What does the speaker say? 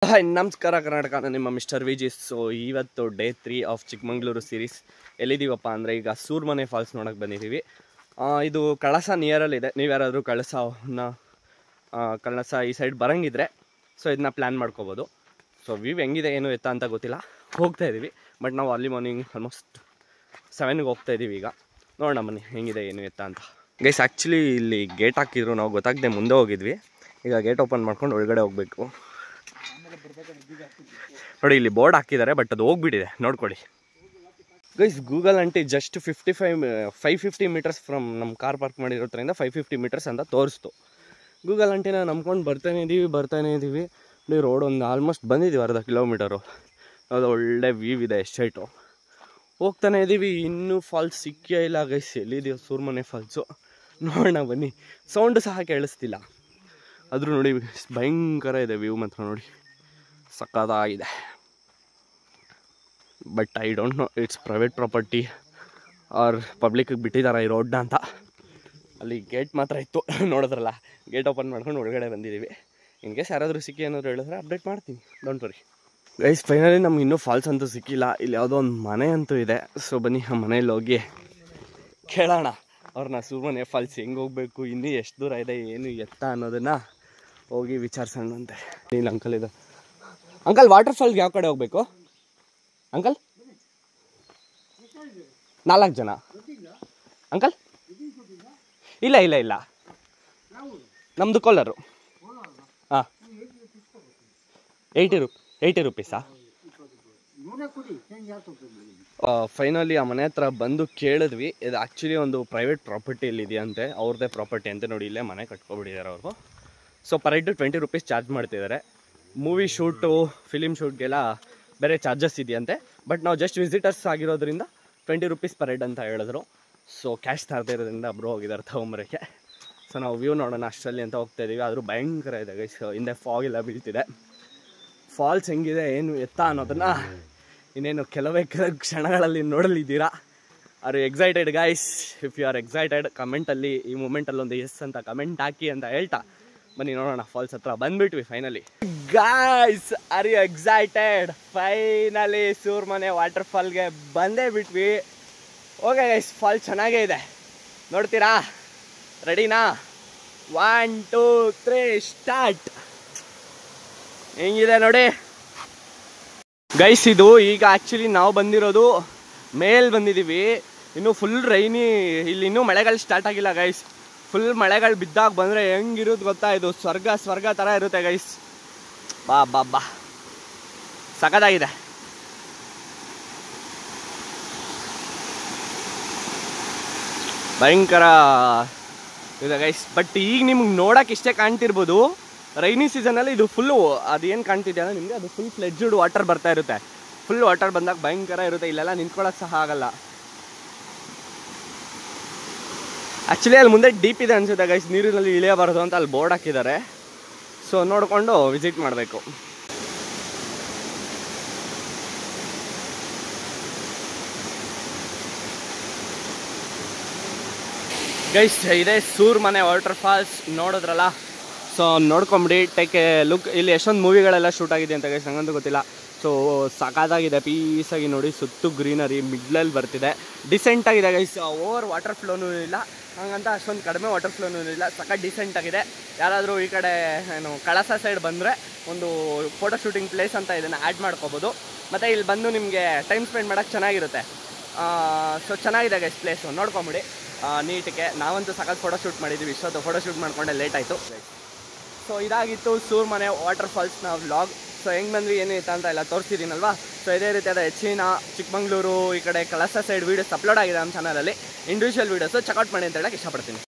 Hi ನಮಸ್ಕಾರ ಕರ್ನಾಟಕ, ನಾನು ನಿಮ್ಮ ಮಿಸ್ಟರ್ ವಿಜಿ. ಸೊ ಇವತ್ತು ಡೇ 3 ಆಫ್ ಚಿಕ್ಕಮಂಗ್ಳೂರು ಸೀರೀಸ್. ಎಲ್ಲಿದ್ದೀವಪ್ಪ ಅಂದರೆ ಈಗ ಸೂರ್ಮನೆ ಫಾಲ್ಸ್ ನೋಡೋಕ್ಕೆ ಬಂದಿದ್ದೀವಿ. ಇದು ಕಳಸ ನಿಯರಲ್ಲಿದೆ. ನೀವು ಯಾರಾದರೂ ಕಳಸ ಈ ಸೈಡ್ ಬರೋಂಗಿದ್ರೆ ಸೊ ಇದನ್ನ ಪ್ಲ್ಯಾನ್ ಮಾಡ್ಕೋಬೋದು. ಸೊ ವ್ಯೂ ಹೆಂಗಿದೆ ಏನು ಎತ್ತ ಅಂತ ಗೊತ್ತಿಲ್ಲ, ಹೋಗ್ತಾ ಇದ್ದೀವಿ. ಬಟ್ ನಾವು ಅರ್ಲಿ ಮಾರ್ನಿಂಗ್ ಆಲ್ಮೋಸ್ಟ್ 7ಗೆ ಹೋಗ್ತಾ ಇದ್ದೀವಿ. ಈಗ ನೋಡೋಣ ಬನ್ನಿ ಹೆಂಗಿದೆ ಏನು ಎತ್ತ ಅಂತ. ಗೈಸ್ ಆ್ಯಕ್ಚುಲಿ ಇಲ್ಲಿ ಗೇಟ್ ಹಾಕಿದ್ರು, ನಾವು ಗೊತ್ತಾಗದೆ ಮುಂದೆ ಹೋಗಿದ್ವಿ. ಈಗ ಗೇಟ್ ಓಪನ್ ಮಾಡ್ಕೊಂಡು ಒಳಗಡೆ ಹೋಗಬೇಕು. ನೋಡಿ ಇಲ್ಲಿ ಬೋರ್ಡ್ ಹಾಕಿದ್ದಾರೆ, ಬಟ್ ಅದು ಹೋಗ್ಬಿಟ್ಟಿದೆ, ನೋಡ್ಕೊಳ್ಳಿ ಗೈಸ್. ಗೂಗಲ್ ಅಂಟಿ ಜಸ್ಟ್ 550 ಮೀಟರ್ಸ್ ಫ್ರಮ್ ನಮ್ಮ ಕಾರ್ ಪಾರ್ಕ್ ಮಾಡಿರೋದ್ರಿಂದ 550 ಮೀಟರ್ಸ್ ಅಂತ ತೋರಿಸ್ತು. ಗೂಗಲ್ ಅಂಟಿನ ನಂಬ್ಕೊಂಡು ಬರ್ತಾನೆ ಇದ್ದೀವಿ. ನೋಡಿ ರೋಡ್ ಒಂದು ಆಲ್ಮೋಸ್ಟ್ ಬಂದಿದ್ದೀವಿ, ಅರ್ಧ ಕಿಲೋಮೀಟರು. ಅದು ಒಳ್ಳೆ ವ್ಯೂ ಇದೆ, ಎಸ್ಟೇಟು. ಹೋಗ್ತಾನೆ ಇದ್ದೀವಿ, ಇನ್ನೂ ಫಾಲ್ಸ್ ಸಿಕ್ಕೇ ಇಲ್ಲ ಗೈಸ್. ಎಲ್ಲಿದೆಯೋ ಸೂರ್ಮನೆ ಫಾಲ್ಸು, ನೋಡೋಣ ಬನ್ನಿ. ಸೌಂಡು ಸಹ ಕೇಳಿಸ್ತಿಲ್ಲ, ಆದರೂ ನೋಡಿ ಭಯಂಕರ ಇದೆ ವ್ಯೂ ಮಾತ್ರ. ನೋಡಿ ಸಕ್ಕತ್ತಾಗಿದೆ. But I don't know it's private property or ಪಬ್ಲಿಕ್ಗೆ ಬಿಟ್ಟಿದ್ದಾರೆ ಈ ರೋಡ್ನ ಅಂತ. ಅಲ್ಲಿ ಗೇಟ್ ಮಾತ್ರ ಇತ್ತು, ನೋಡಿದ್ರಲ್ಲ. ಗೇಟ್ ಓಪನ್ ಮಾಡ್ಕೊಂಡು ಒಳಗಡೆ ಬಂದಿದ್ದೀವಿ. ಇನ್ ಕೇಸ್ ಯಾರಾದರೂ ಸಿಕ್ಕಿ ಏನಾದರೂ ಹೇಳಿದ್ರೆ ಅಪ್ಡೇಟ್ ಮಾಡ್ತೀನಿ, ಡೋಂಟ್ ವರಿ ಗೈಸ್. ಫೈನಲಿ ನಮ್ಗೆ ಇನ್ನೂ ಫಾಲ್ಸ್ ಅಂತೂ ಸಿಕ್ಕಿಲ್ಲ. ಇಲ್ಲಿ ಯಾವುದೋ ಒಂದು ಮನೆ ಅಂತೂ ಇದೆ. ಸೊ ಬನ್ನಿ ಆ ಮನೇಲಿ ಹೋಗಿ ಕೇಳೋಣ ಅವ್ರನ್ನ, ಸೂರ್ಮನೆ ಫಾಲ್ಸ್ ಹೆಂಗೆ ಹೋಗಬೇಕು, ಇನ್ನೂ ಎಷ್ಟು ದೂರ ಇದೆ, ಏನು ಎತ್ತ ಅನ್ನೋದನ್ನು ಹೋಗಿ ವಿಚಾರಿಸೋಣಂತೆ. ಇಲ್ಲಿ ಅಂಕಲ್ ಇದೆ. ಅಂಕಲ್, ವಾಟರ್ ಫಾಲ್ಗೆ ಯಾವ ಕಡೆ ಹೋಗಬೇಕು ಅಂಕಲ್? 4 ಜನ ಅಂಕಲ್? ಇಲ್ಲ ನಮ್ಮದು ಕೋಲಾರು. ಹಾಂ, 80 ರುಪೀಸಾ? ಫೈನಲಿ ಆ ಮನೆ ಹತ್ರ ಬಂದು ಕೇಳಿದ್ವಿ. ಇದು ಆ್ಯಕ್ಚುಲಿ ಒಂದು ಪ್ರೈವೇಟ್ ಪ್ರಾಪರ್ಟಿಯಲ್ಲಿ ಇದೆಯಂತೆ, ಅವ್ರದ್ದೇ ಪ್ರಾಪರ್ಟಿ ಅಂತೆ. ನೋಡಿ ಇಲ್ಲೇ ಮನೆ ಕಟ್ಕೊಬಿಟ್ಟಿದ್ದಾರೆ ಅವರು. So per head 20 rupees charge ಮಾಡ್ತಿದ್ದಾರೆ. ಮೂವಿ ಶೂಟು, ಫಿಲಿಮ್ ಶೂಟ್ಗೆಲ್ಲ ಬೇರೆ ಚಾರ್ಜಸ್ ಇದೆಯಂತೆ. ಬಟ್ ನಾವು ಜಸ್ಟ್ ವಿಸಿಟರ್ಸ್ ಆಗಿರೋದ್ರಿಂದ 20 ರುಪೀಸ್ ಪರ್ ಹೆಡ್ ಅಂತ ಹೇಳಿದ್ರು. ಸೊ ಕ್ಯಾಶ್ ತರದೇ ಇರೋದ್ರಿಂದ ಒಬ್ಬರು ಹೋಗಿದ್ದಾರೆ ತೊಗೊಂಬರೋಕ್ಕೆ. ಸೊ ನಾವು ವ್ಯೂ ನೋಡೋಣ ಅಷ್ಟರಲ್ಲಿ ಅಂತ ಹೋಗ್ತಾ ಇದ್ದೀವಿ. ಆದರೂ ಭಯಂಕರ ಇದೆ ಗೈಸ್, ಹಿಂದೆ ಫಾಗ್ ಎಲ್ಲ ಬೀಳ್ತಿದೆ. ಫಾಲ್ಸ್ ಹೆಂಗಿದೆ ಏನು ಎತ್ತ ಅನ್ನೋದನ್ನು ಇನ್ನೇನು ಕೆಲವೇ ಕ್ಷಣಗಳಲ್ಲಿ ನೋಡಲಿದ್ದೀರಾ. Are you excited guys? If you are excited, ಕಮೆಂಟಲ್ಲಿ ಈ ಮೂಮೆಂಟಲ್ಲಿ ಒಂದು ಎಸ್ ಅಂತ ಕಮೆಂಟ್ ಹಾಕಿ ಅಂತ ಹೇಳ್ತಾ ಬನ್ನಿ ನೋಡೋಣ. ಫಾಲ್ಸ್ ಹತ್ರ ಬಂದ್ಬಿಟ್ವಿ finally. Guys, are you excited? Finally Surmane water ಫಾಲ್ಗೆ ಬಂದೇ ಬಿಟ್ವಿ. ಓಕೆ ಗೈಸ್, ಫಾಲ್ ಚೆನ್ನಾಗೇ ಇದೆ, ನೋಡ್ತೀರಾ? ರೆಡಿನಾ? 1 2 3 ಸ್ಟಾರ್ಟ್. ಹೆಂಗಿದೆ ನೋಡಿ ಗೈಸ್. ಇದು ಈಗ ಆ್ಯಕ್ಚುಲಿ ನಾವು ಬಂದಿರೋದು ಮೇಲ್ ಬಂದಿದ್ದೀವಿ. ಇನ್ನೂ ಫುಲ್ ರೈನಿ, ಇಲ್ಲಿ ಇನ್ನೂ ಮಳೆಗಳು ಸ್ಟಾರ್ಟ್ ಆಗಿಲ್ಲ ಗೈಸ್. ಫುಲ್ ಮಳೆಗಳು ಬಿದ್ದಾಗ ಬಂದರೆ ಹೆಂಗಿರೋದು ಗೊತ್ತಾ? ಇದು ಸ್ವರ್ಗ ಥರ ಇರುತ್ತೆ ಗೈಸ್. ಬಾ ಸಖತ್ತಾಗಿದೆ. ಭಯಂಕರ ಇದೆ ಗೈಸ್. ಬಟ್ ಈಗ ನಿಮ್ಗೆ ನೋಡೋಕೆ ಇಷ್ಟೇ ಕಾಣ್ತಿರ್ಬೋದು. ರೈನಿ ಸೀಸನಲ್ಲಿ ಇದು ಫುಲ್ಲು ಅದೇನು ಕಾಣ್ತಿದೆ ಅಂದರೆ ನಿಮಗೆ, ಅದು ಫುಲ್ ಫ್ಲೆಡ್ಜ್ಡ್ ವಾಟರ್ ಬರ್ತಾ ಇರುತ್ತೆ. ಫುಲ್ ವಾಟರ್ ಬಂದಾಗ ಭಯಂಕರ ಇರುತ್ತೆ. ಇಲ್ಲೆಲ್ಲ ನಿಂತ್ಕೊಳ್ಳೋಕೆ ಸಹ ಆಗಲ್ಲ. ಆ್ಯಕ್ಚುಲಿ ಅಲ್ಲಿ ಮುಂದೆ ಡೀಪ್ ಇದೆ ಅನಿಸುತ್ತೆ ಗೈಸ್, ನೀರಿನಲ್ಲಿ ಇಳಿಯಬಾರದು ಅಂತ ಅಲ್ಲಿ ಬೋರ್ಡ್ ಹಾಕಿದ್ದಾರೆ. ಸೊ ನೋಡಿಕೊಂಡು ವಿಸಿಟ್ ಮಾಡಬೇಕು. ಗೈಸ್, ಇದೇ ಸೂರ್ಮನೆ ವಾಟರ್ ಫಾಲ್ಸ್, ನೋಡಿದ್ರಲ್ಲ. ಸೊ ನೋಡ್ಕೊಂಬಿಡಿ, ಟೇಕ್ ಎ ಲುಕ್. ಇಲ್ಲಿ ಎಷ್ಟೊಂದು ಮೂವಿಗಳೆಲ್ಲ ಶೂಟ್ ಆಗಿದೆ ಅಂತ ಗೈಸ್, ನಂಗಂತೂ ಗೊತ್ತಿಲ್ಲ. ಸೊ ಸಖತ್ತಾಗಿದೆ, ಪೀಸಾಗಿ ನೋಡಿ, ಸುತ್ತು ಗ್ರೀನರಿ, ಮಿಡ್ಲಲ್ಲಿ ಬರ್ತಿದೆ, ಡಿಸೆಂಟಾಗಿದೆ ಗೈಸ್. ಓವರ್ ವಾಟರ್ ಫ್ಲೋನೂ ಇಲ್ಲ, ಹಂಗಂತ ಅಷ್ಟೊಂದು ಕಡಿಮೆ ವಾಟರ್ ಫ್ಲೋನೂ ಇಲ್ಲ, ಸಖತ್ ಡಿಸೆಂಟಾಗಿದೆ. ಯಾರಾದರೂ ಈ ಕಡೆ ಏನು ಕಳಸ ಸೈಡ್ ಬಂದರೆ ಒಂದು ಫೋಟೋ ಶೂಟಿಂಗ್ ಪ್ಲೇಸ್ ಅಂತ ಇದನ್ನು ಆ್ಯಡ್ ಮಾಡ್ಕೋಬೋದು. ಮತ್ತು ಇಲ್ಲಿ ಬಂದು ನಿಮಗೆ ಟೈಮ್ ಸ್ಪೆಂಡ್ ಮಾಡೋಕ್ಕೆ ಚೆನ್ನಾಗಿರುತ್ತೆ. ಸೊ ಚೆನ್ನಾಗಿದೆ ಗೈಸ್ ಪ್ಲೇಸು, ನೋಡ್ಕೊಂಬಿಡಿ ನೀಟಿಗೆ. ನಾವಂತೂ ಸಖತ್ ಫೋಟೋ ಶೂಟ್ ಮಾಡಿದ್ದೀವಿ. ಇಷ್ಟೊತ್ತು ಫೋಟೋ ಶೂಟ್ ಮಾಡಿಕೊಂಡೆ ಲೇಟ್ ಆಯಿತು. ಸೊ ಇದಾಗಿತ್ತು ಸೂರ್ಮನೆ ವಾಟರ್ ಫಾಲ್ಸ್ನ ವ್ಲಾಗ್. ಸೊ ಹೆಂಗೆ ಬಂದ್ವಿ ಏನು ಇತ್ತು ಅಂತ ಎಲ್ಲ ತೋರಿಸಿದ್ದೀನಲ್ವಾ. ಸೊ ಇದೇ ರೀತಿಯಾದ ಹೆಚ್ಚಿನ ಚಿಕ್ಕಮಂಗ್ಳೂರು ಈ ಕಡೆ ಕಳಸ ಸೈಡ್ ವೀಡಿಯೋಸ್ ಅಪ್ಲೋಡ್ ಆಗಿದೆ ನಮ್ಮ ಚಾನಲಲ್ಲಿ. ಇಂಡಿವಿಜುವಲ್ ವೀಡಿಯೋಸು ಚೆಕ್ಔಟ್ ಮಾಡಿ ಅಂತ ಹೇಳಕ್ಕೆ ಇಷ್ಟಪಡ್ತೀನಿ.